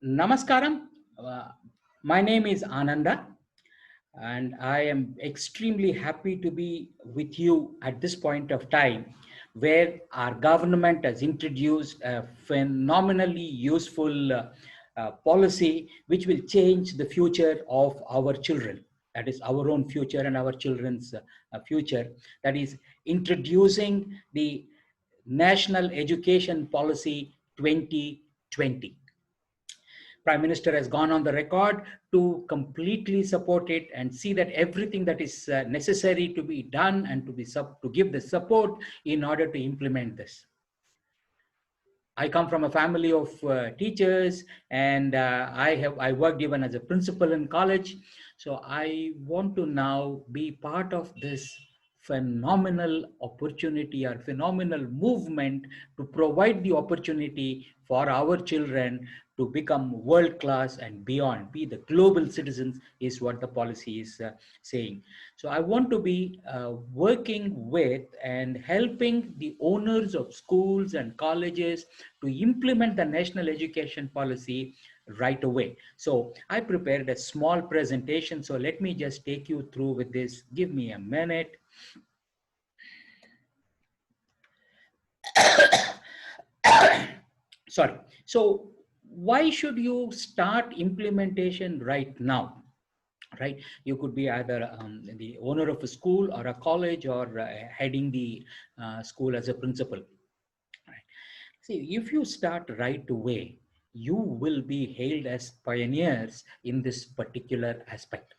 Namaskaram. Uh, my name is Ananda, and I am extremely happy to be with you at this point of time where our government has introduced a phenomenally useful policy which will change the future of our children. That is our own future and our children's future. That is introducing the National Education Policy 2020. Prime Minister has gone on the record to completely support it and see that everything that is necessary to be done and to give the support in order to implement this. I come from a family of teachers, and I worked even as a principal in college. So I want to now be part of this phenomenal opportunity or phenomenal movement to provide the opportunity for our children to become world class and beyond, be the global citizens, is what the policy is saying. So I want to be working with and helping the owners of schools and colleges to implement the national education policy right away. So I prepared a small presentation. So let me just take you through with this. Give me a minute. Sorry. So why should you start implementation right now? Right, you could be either the owner of a school or a college, or heading the school as a principal. Right. See, if you start right away, you will be hailed as pioneers in this particular aspect.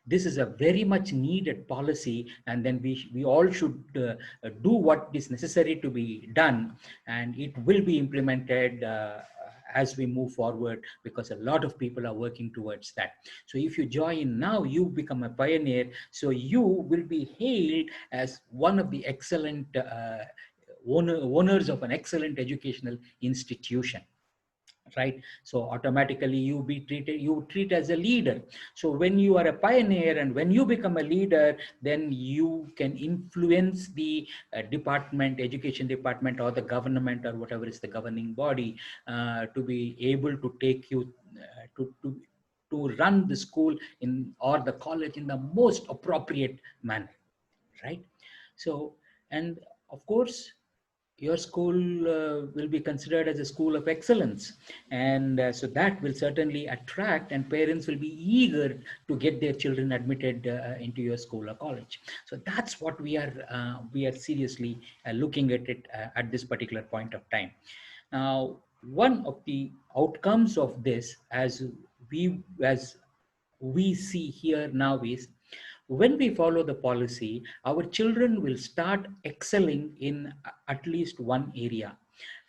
This is a very much needed policy, and then we all should do what is necessary to be done, and it will be implemented as we move forward, because a lot of people are working towards that. So if you join now, you become a pioneer, so you will be hailed as one of the excellent owners of an excellent educational institution. Right, so automatically you treat as a leader. So when you are a pioneer and when you become a leader, then you can influence the education department, or the government, or whatever is the governing body, to be able to take you to run the school in or the college in the most appropriate manner. Right. So, and of course, your school will be considered as a school of excellence, and so that will certainly attract, and parents will be eager to get their children admitted into your school or college. So that's what we are seriously looking at it at this particular point of time. Now, one of the outcomes of this, as we see here now, is when we follow the policy, our children will start excelling in at least one area.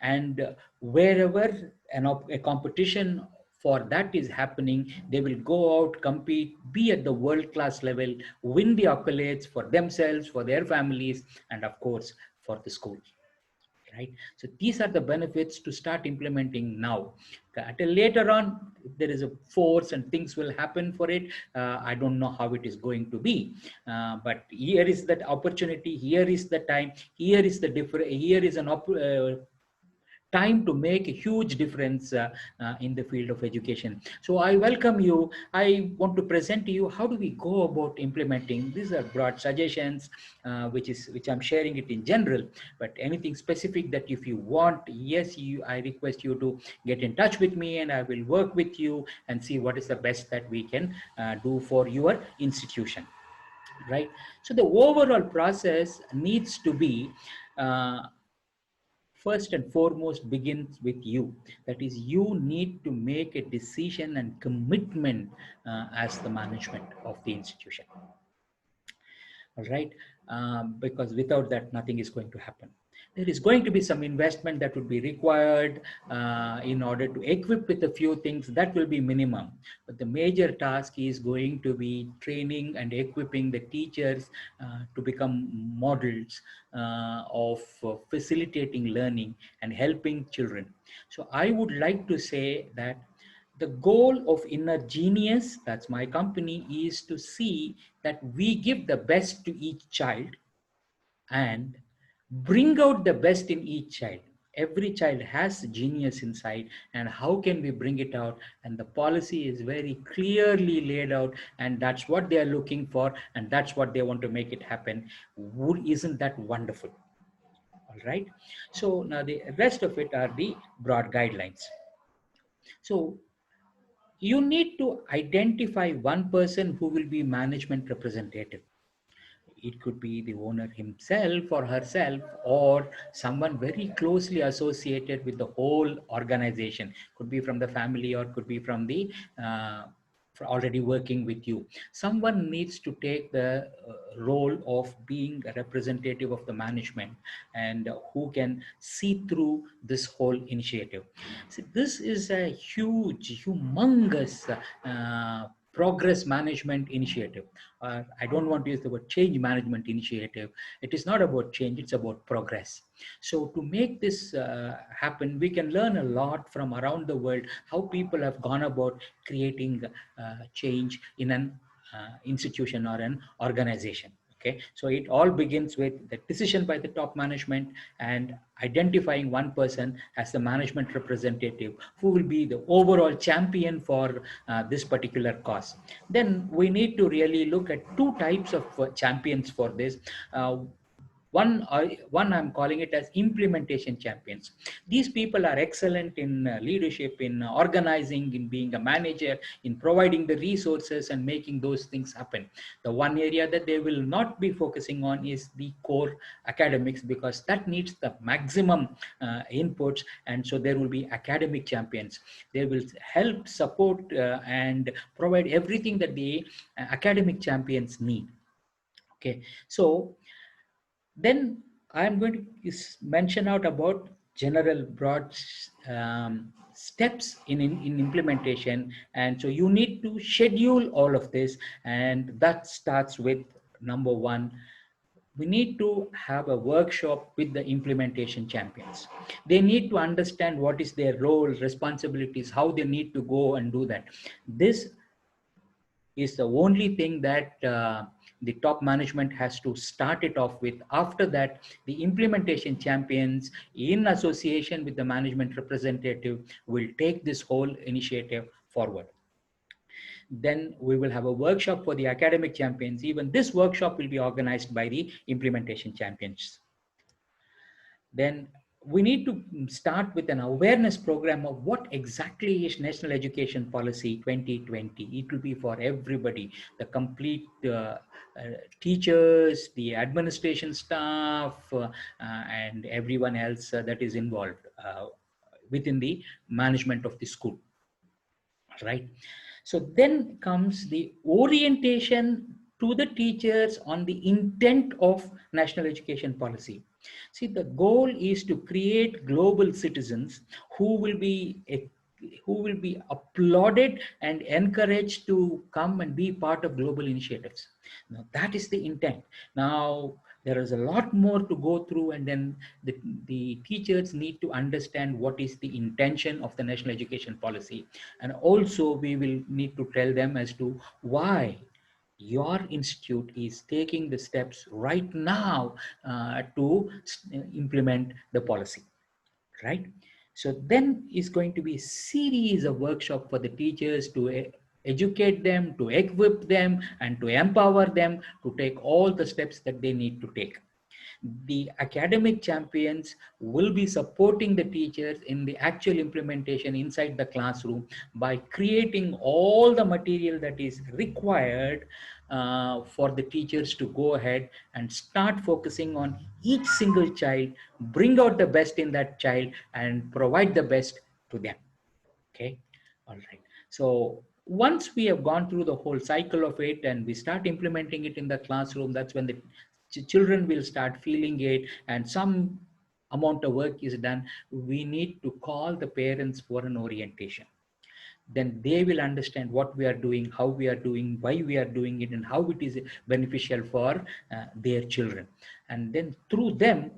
And wherever a competition for that is happening, they will go out, compete, be at the world class level, win the accolades for themselves, for their families, and of course, for the school. Right, so these are the benefits to start implementing now. At a later on, if there is a force and things will happen for it, I don't know how it is going to be, but here is that opportunity, here is the time, here is the different, here is an time to make a huge difference in the field of education. So I welcome you. I want to present to you how do we go about implementing. These are broad suggestions, which I'm sharing it in general, but anything specific that if you want, yes, I request you to get in touch with me, and I will work with you and see what is the best that we can do for your institution. Right. So the overall process needs to be uh, first and foremost begins with you. That is, you need to make a decision and commitment as the management of the institution. All right, because without that, nothing is going to happen. There is going to be some investment that would be required in order to equip with a few things. That will be minimum, but the major task is going to be training and equipping the teachers to become models of facilitating learning and helping children. So I would like to say that the goal of Inner Genius, that's my company, is to see that we give the best to each child and bring out the best in each child. every child has genius inside, and how can we bring it out? And the policy is very clearly laid out, and that's what they are looking for, and that's what they want to make it happen. Isn't that wonderful? All right. So now the rest of it are the broad guidelines. So you need to identify one person who will be management representative. It could be the owner himself or herself, or someone very closely associated with the whole organization. Could be from the family, or could be from the already working with you. Someone needs to take the role of being a representative of the management, and who can see through this whole initiative. So this is a huge, humongous progress management initiative. I don't want to use the word change management initiative. It is not about change, it's about progress. So to make this happen, we can learn a lot from around the world, how people have gone about creating change in an institution or an organization. Okay, so it all begins with the decision by the top management, and identifying one person as the management representative who will be the overall champion for this particular cause. Then we need to really look at two types of champions for this. One I'm calling it as implementation champions. These people are excellent in leadership, in organizing, in being a manager, in providing the resources and making those things happen. The one area that they will not be focusing on is the core academics, because that needs the maximum inputs, and so there will be academic champions. They will help support and provide everything that the academic champions need. Okay, so then I'm going to mention out about general broad steps in implementation. And so you need to schedule all of this. And that starts with number one, we need to have a workshop with the implementation champions. They need to understand what is their role, responsibilities, how they need to go and do that. This is the only thing that the top management has to start it off with. After that, the implementation champions, in association with the management representative, will take this whole initiative forward. Then we will have a workshop for the academic champions. Even this workshop will be organized by the implementation champions. Then we need to start with an awareness program of what exactly is National Education Policy 2020. It will be for everybody, the complete teachers, the administration staff, and everyone else that is involved within the management of the school. Right. So then comes the orientation to the teachers on the intent of national education policy. See, the goal is to create global citizens who will be applauded and encouraged to come and be part of global initiatives. Now, that is the intent. Now, there is a lot more to go through, and then the teachers need to understand what is the intention of the national education policy. And also we will need to tell them as to why your institute is taking the steps right now to implement the policy. Right. So then is going to be a series of workshop for the teachers to educate them, to equip them, and to empower them to take all the steps that they need to take. The academic champions will be supporting the teachers in the actual implementation inside the classroom by creating all the material that is required for the teachers to go ahead and start focusing on each single child, bring out the best in that child, and provide the best to them. Okay, all right. So once we have gone through the whole cycle of it and we start implementing it in the classroom, that's when the children will start feeling it, and some amount of work is done. We need to call the parents for an orientation. Then they will understand what we are doing, how we are doing, why we are doing it, and how it is beneficial for their children. And then through them,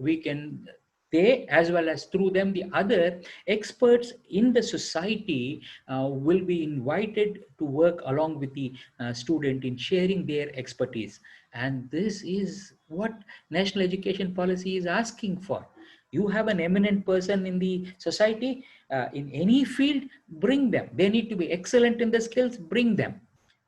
they, as well as through them, the other experts in the society will be invited to work along with the student in sharing their expertise. And this is what national education policy is asking for. You have an eminent person in the society, in any field, bring them. They need to be excellent in the skills, bring them.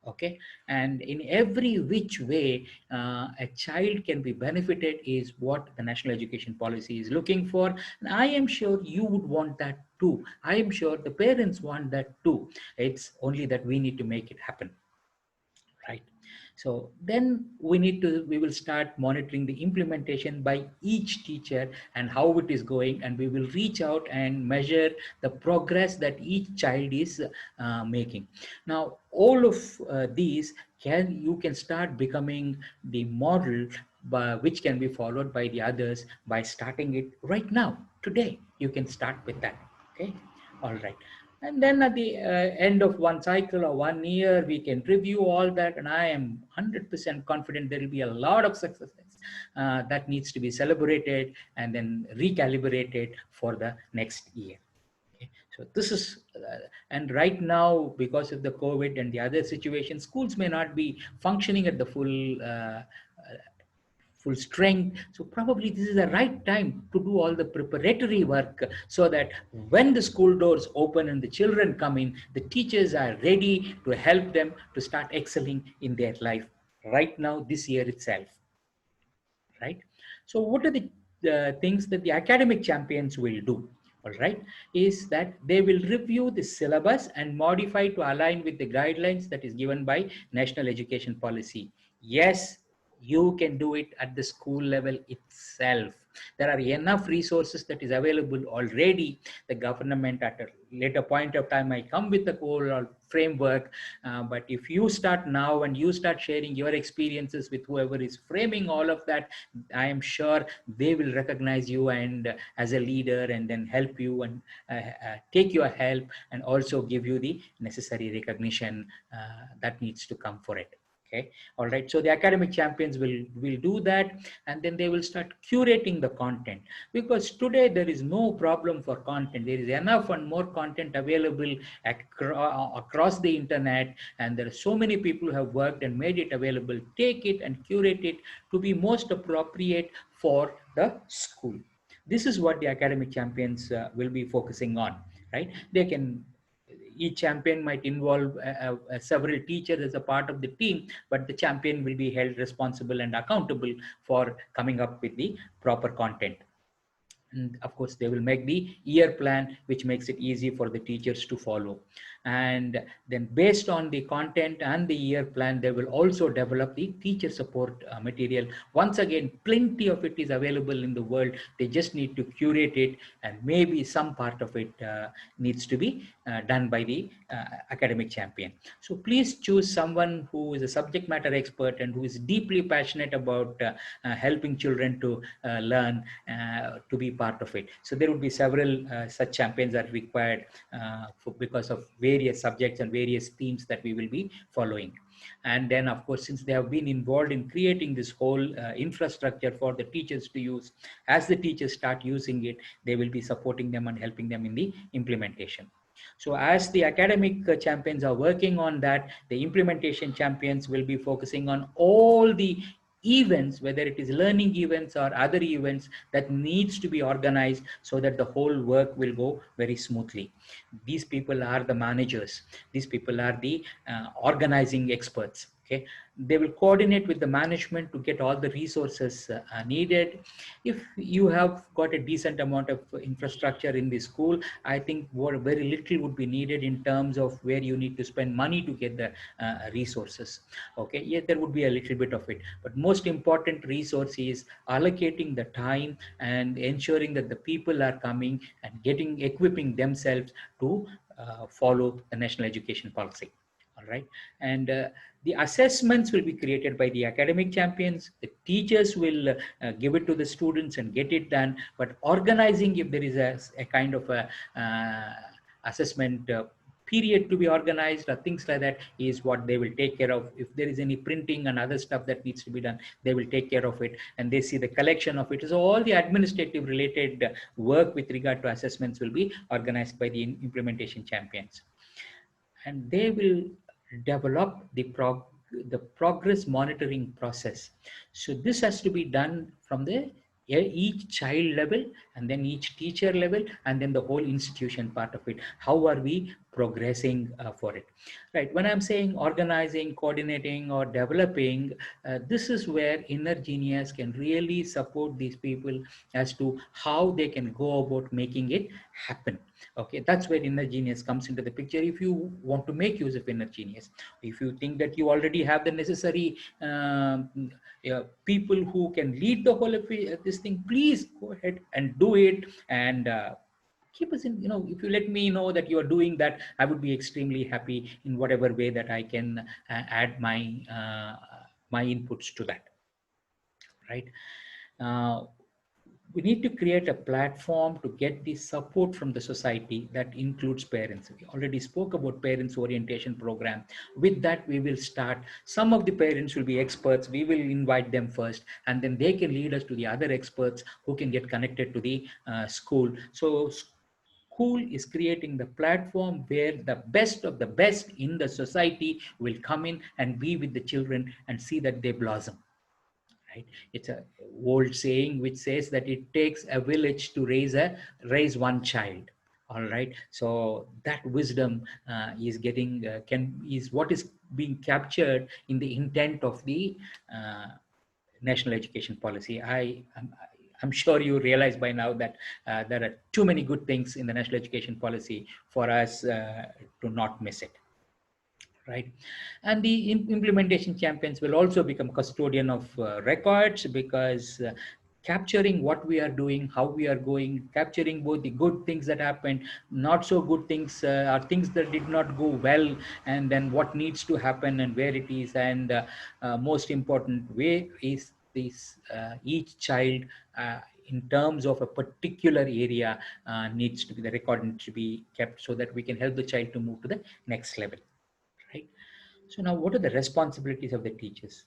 Okay. And in every which way, a child can be benefited is what the national education policy is looking for. And I am sure you would want that too. I am sure the parents want that too. It's only that we need to make it happen, right? So then we will start monitoring the implementation by each teacher and how it is going, and we will reach out and measure the progress that each child is making. Now all of these can start becoming the model which can be followed by the others by starting it right now. Today you can start with that. Okay. All right. And then at the end of one cycle or 1 year, we can review all that. And I am 100% confident there will be a lot of successes that needs to be celebrated and then recalibrated for the next year. Okay. So this is, and right now, because of the COVID and the other situations, schools may not be functioning at the full strength. So probably this is the right time to do all the preparatory work so that when the school doors open and the children come in, the teachers are ready to help them to start excelling in their life right now, this year itself, right? So what are the things that the academic champions will do? All right, is that they will review the syllabus and modify to align with the guidelines that is given by national education policy. Yes, you can do it at the school level itself. There are enough resources that is available already. The government at a later point of time might come with the overall framework, but if you start now and you start sharing your experiences with whoever is framing all of that, I am sure they will recognize you and as a leader, and then help you and take your help, and also give you the necessary recognition that needs to come for it. Okay. All right. So the academic champions will do that, and then they will start curating the content, because today there is no problem for content. There is enough and more content available across the internet, and there are so many people who have worked and made it available. Take it and curate it to be most appropriate for the school. This is what the academic champions will be focusing on, right? They can, each champion might involve several teachers as a part of the team, but the champion will be held responsible and accountable for coming up with the proper content. And of course they will make the year plan, which makes it easy for the teachers to follow. And then based on the content and the year plan, they will also develop the teacher support material. Once again, plenty of it is available in the world. They just need to curate it, and maybe some part of it needs to be done by the academic champion. So please choose someone who is a subject matter expert and who is deeply passionate about helping children to learn, to be part of it. So there would be several such champions are required because of various subjects and various themes that we will be following. And then of course, since they have been involved in creating this whole infrastructure for the teachers to use, as the teachers start using it, they will be supporting them and helping them in the implementation. So as the academic champions are working on that, the implementation champions will be focusing on all the events, whether it is learning events or other events that needs to be organized so that the whole work will go very smoothly. These people are the managers. These people are the organizing experts. Okay. They will coordinate with the management to get all the resources needed. If you have got a decent amount of infrastructure in the school, I think very little would be needed in terms of where you need to spend money to get the resources. Okay, yeah, there would be a little bit of it, but most important resource is allocating the time and ensuring that the people are coming and equipping themselves to follow the national education policy. All right. And the assessments will be created by the academic champions. The teachers will give it to the students and get it done. But organizing, if there is a kind of a assessment period to be organized or things like that, is what they will take care of. If there is any printing and other stuff that needs to be done, they will take care of it, and they see the collection of it. So all the administrative related work with regard to assessments will be organized by the implementation champions, and they will develop the progress monitoring process. So this has to be done from the each child level, and then each teacher level, and then the whole institution part of it. How are we progressing for it? Right. When I'm saying organizing, coordinating, or developing, this is where Inner Genius can really support these people as to how they can go about making it happen. Okay, that's where Inner Genius comes into the picture. If you want to make use of Inner Genius, if you think that you already have the necessary people who can lead the whole of this thing, please go ahead and do it. And keep us in, if you let me know that you are doing that, I would be extremely happy in whatever way that I can add my inputs to that. Right. uh, we need to create a platform to get the support from the society that includes parents. We already spoke about parents orientation program. With that, we will start. Some of the parents will be experts. We will invite them first, and then they can lead us to the other experts who can get connected to the school. So school is creating the platform where the best of the best in the society will come in and be with the children and see that they blossom. Right. It's a old saying which says that it takes a village to raise one child. All right. So that wisdom is getting can is what is being captured in the intent of the uh, national education policy. I'm sure you realize by now that there are too many good things in the national education policy for us to not miss it. Right. And the implementation champions will also become custodian of records, because capturing what we are doing, how we are going, capturing both the good things that happened, not so good things, or things that did not go well, and then what needs to happen and where it is, and most important, where is this each child in terms of a particular area needs to be, the record needs to be kept, so that we can help the child to move to the next level. Right. So now, what are the responsibilities of the teachers?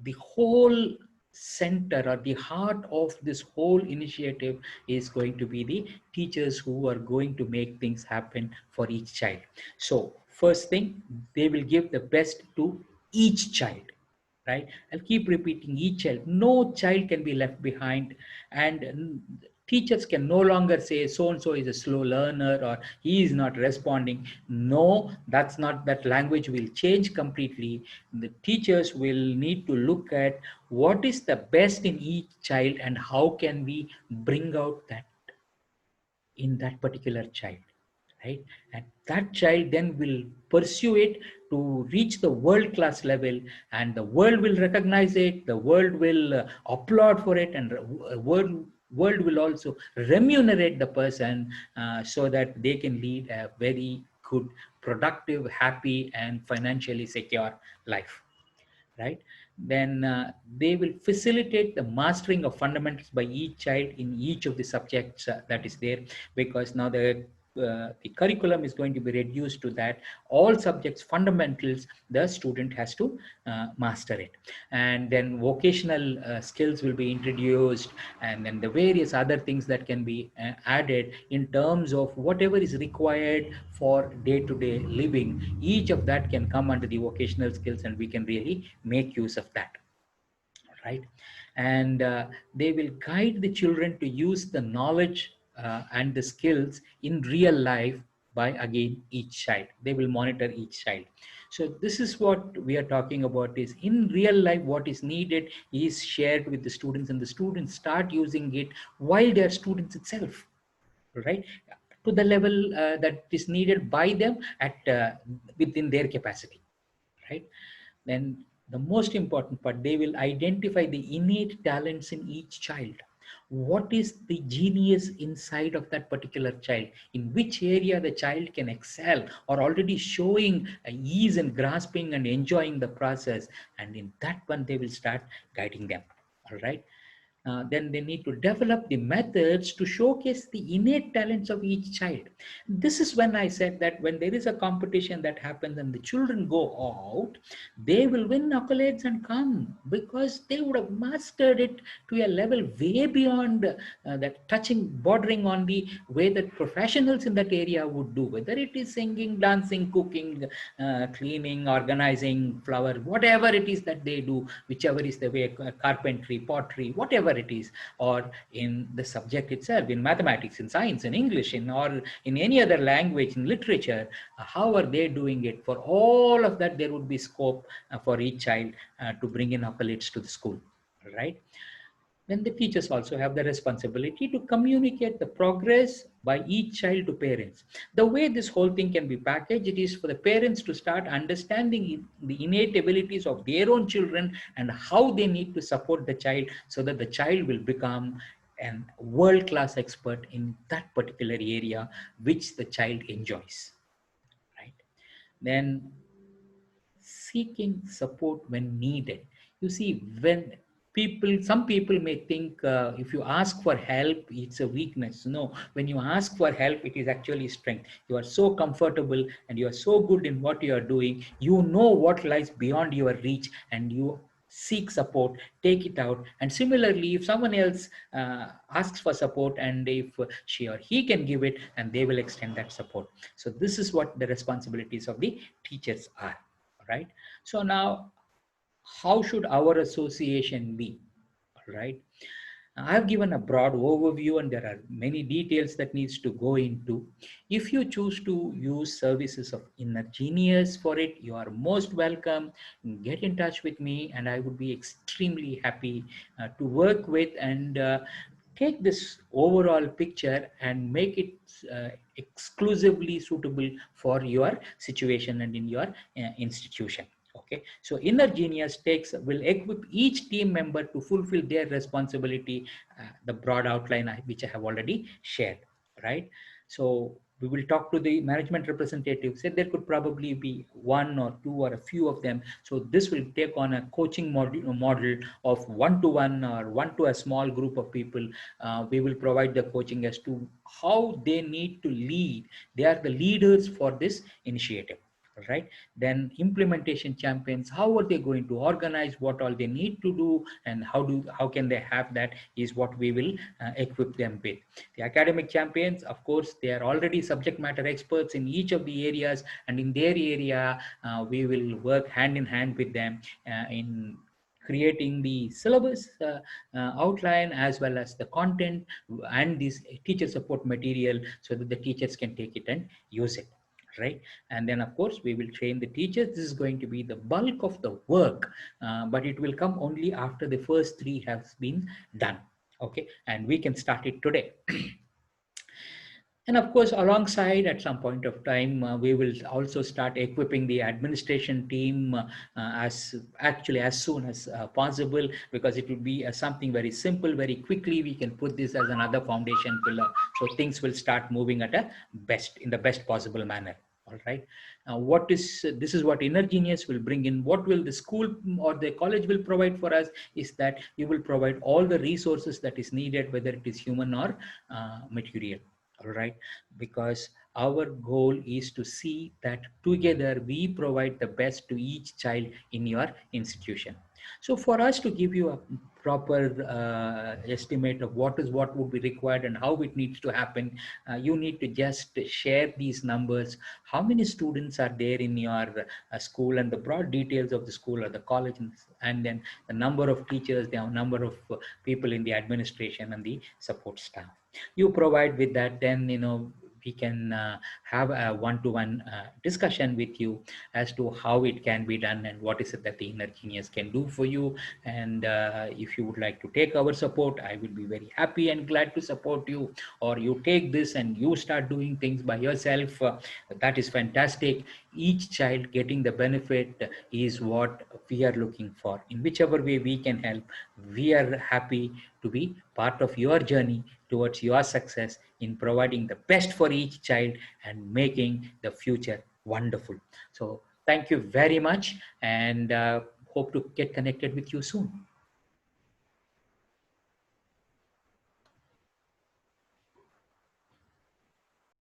The whole center or the heart of this whole initiative is going to be the teachers who are going to make things happen for each child. So first thing, they will give the best to each child. Right. I'll keep repeating, each child. No child can be left behind, and teachers can no longer say so and so is a slow learner or he is not responding. No, that's not, that language will change completely. The teachers will need to look at what is the best in each child and how can we bring out that in that particular child. Right. And that child then will pursue it to reach the world class level, and the world will recognize it, the world will applaud for it, and world will also remunerate the person, so that they can lead a very good, productive, happy, and financially secure life. Right. Then they will facilitate the mastering of fundamentals by each child in each of the subjects that is there, because now the curriculum is going to be reduced to that all subjects fundamentals the student has to master it. And then vocational skills will be introduced, and then the various other things that can be added in terms of whatever is required for day-to-day living. Each of that can come under the vocational skills, and we can really make use of that. Right. And they will guide the children to use the knowledge and the skills in real life by, again, each child. They will monitor each child. So this is what we are talking about, is in real life what is needed is shared with the students, and the students start using it while they are students itself. Right. To the level that is needed by them at within their capacity. Right. Then the most important part, they will identify the innate talents in each child. What is the genius inside of that particular child? In which area the child can excel, or already showing ease and grasping and enjoying the process. And in that one, they will start guiding them. All right. Then they need to develop the methods to showcase the innate talents of each child. This is when I said that when there is a competition that happens and the children go out, they will win accolades and come, because they would have mastered it to a level way beyond that, touching, bordering on the way that professionals in that area would do, whether it is singing, dancing, cooking, cleaning, organizing, flower, whatever it is that they do, whichever is the way, carpentry, pottery, whatever it is, or in the subject itself, in mathematics, in science, in English, or in any other language, in literature. How are they doing it? For all of that, there would be scope for each child to bring in accolades to the school, right? Then the teachers also have the responsibility to communicate the progress by each child to parents. The way this whole thing can be packaged, it is for the parents to start understanding the innate abilities of their own children and how they need to support the child so that the child will become an world-class expert in that particular area which the child enjoys, right? Then seeking support when needed. You see, when some people may think if you ask for help, it's a weakness. No, when you ask for help, it is actually strength. You are so comfortable and you are so good in what you are doing. You know what lies beyond your reach and you seek support, take it out. And similarly, if someone else asks for support and if she or he can give it, and they will extend that support. So this is what the responsibilities of the teachers are, right? So now, how should our association be, right? I have given a broad overview and there are many details that needs to go into. If you choose to use services of Inner Genius for it, you are most welcome. Get in touch with me and I would be extremely happy to work with and take this overall picture and make it exclusively suitable for your situation and in your institution. Okay, so Inner Genius will equip each team member to fulfill their responsibility, the broad outline which I have already shared, right? So we will talk to the management representative. Said there could probably be one or two or a few of them. So this will take on a coaching model of one-to-one or one to a small group of people. We will provide the coaching as to how they need to lead. They are the leaders for this initiative, right? Then implementation champions, how are they going to organize, what all they need to do, and how can they have that, is what we will equip them with. The academic champions, of course, they are already subject matter experts in each of the areas, and in their area we will work hand in hand with them in creating the syllabus outline as well as the content and this teacher support material so that the teachers can take it and use it, right? And then of course we will train the teachers. This is going to be the bulk of the work, but it will come only after the first three has been done. Okay, and we can start it today. And of course, alongside at some point of time, we will also start equipping the administration team as soon as possible, because it would be something very simple, very quickly. We can put this as another foundation pillar, so things will start moving at in the best possible manner. All right. This is what Inner Genius will bring in. What will the school or the college will provide for us is that you will provide all the resources that is needed, whether it is human or material. All right, because our goal is to see that together we provide the best to each child in your institution. So for us to give you a proper estimate of what would be required and how it needs to happen, you need to just share these numbers. How many students are there in your school, and the broad details of the school or the college, and then the number of teachers, the number of people in the administration and the support staff. You provide with that, then we can have a one-to-one discussion with you as to how it can be done and what is it that the Inner Genius can do for you. And if you would like to take our support, I will be very happy and glad to support you. Or you take this and you start doing things by yourself, that is fantastic. Each child getting the benefit is what we are looking for. In whichever way we can help, we are happy to be part of your journey towards your success in providing the best for each child and making the future wonderful. So thank you very much, and hope to get connected with you soon.